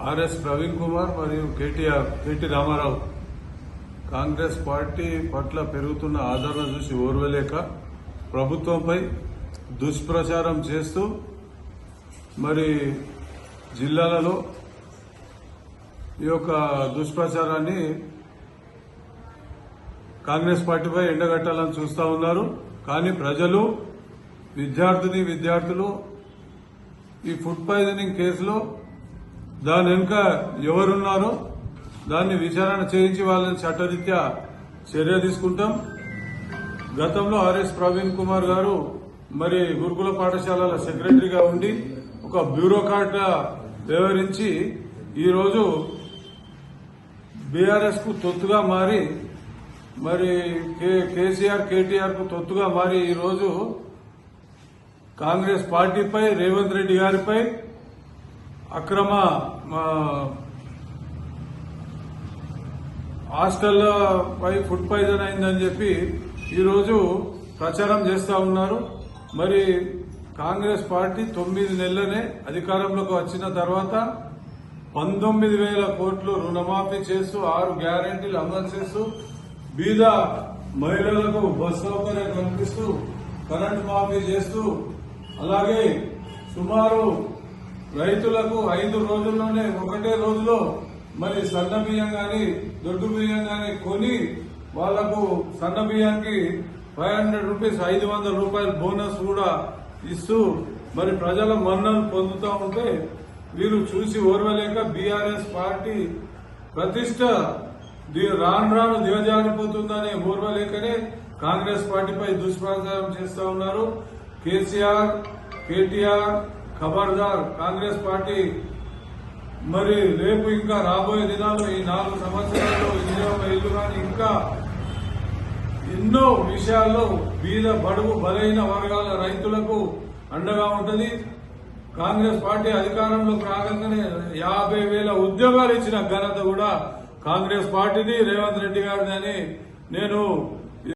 RS Praveen Kumar మరియు KT Ramarao Congress party పట్ల పెరుగుతున్న ఆదరణ చూసి ఓర్వలేక ప్రభుత్వంపై దుష్ప్రచారం చేస్తూ మరి జిల్లాలలో ఈ యొక్క దుష్ప్రచారాన్ని కాంగ్రెస్ పార్టీపై ఎండగట్టాలని చూస్తా ఉన్నారు. కానీ ప్రజలు విద్యార్థులు ఈ ఫుడ్ పాయిజనింగ్ కేసులో దాని వెనుక ఎవరున్నారో దాన్ని విచారణ చేయించి వాళ్ళని చట్టరీత్యా చర్య తీసుకుంటాం. గతంలో ఆర్ఎస్ ప్రవీణ్ కుమార్ గారు మరి గురుకుల పాఠశాలల సెక్రటరీగా ఉండి ఒక బ్యూరోక్రాట్ గా వ్యవహరించి ఈరోజు బీఆర్ఎస్ కు తొత్తుగా మారి మరి కేటీఆర్ కు తొత్తుగా మారి ఈరోజు కాంగ్రెస్ పార్టీపై రేవంత్ రెడ్డి గారిపై అక్రమ హాస్టళ్లపై ఫుడ్ పాయిజన్ అయిందని చెప్పి ఈరోజు ప్రచారం చేస్తా ఉన్నారు. మరి కాంగ్రెస్ పార్టీ 9 నెలలనే అధికారంలోకి వచ్చిన తర్వాత 19,000 కోట్లు రుణమాఫీ చేస్తూ 6 గ్యారెంటీలు అమలు చేస్తూ బీద మహిళలకు బస్ సౌకర్యం కల్పిస్తూ కరెంటు మాఫీ చేస్తూ అలాగే సుమారు రైతులకు 5 రోజుల్లోనే ఒకటే రోజులో మరి సన్న బియ్యం గాని దొడ్డు బియ్యం గాని కొని వాళ్లకు సన్న బియ్యానికి 500 రూపీస్ 500 రూపాయల బోనస్ కూడా ఇస్తూ మరి ప్రజల మన్నలు పొందుతూ ఉంటే వీరు చూసి ఓర్వలేక బీఆర్ఎస్ పార్టీ ప్రతిష్ట రాను దిగజారిపోతుందనే ఓర్వలేకనే కాంగ్రెస్ పార్టీపై దుష్ప్రచారం చేస్తా ఉన్నారు. కేటీఆర్ ఖబర్దార్. కాంగ్రెస్ పార్టీ మరి రేపు ఇంకా రాబోయే దినాల్లో ఈ 4 సంవత్సరాల్లో ఇల్లు కానీ ఇంకా ఎన్నో విషయాల్లో బీద బడుగు బలైన వర్గాల రైతులకు అండగా ఉంటది. కాంగ్రెస్ పార్టీ అధికారంలోకి రాగానే 50,000 ఉద్యోగాలు ఇచ్చిన ఘనత కూడా కాంగ్రెస్ పార్టీది రేవంత్ రెడ్డి గారిది అని నేను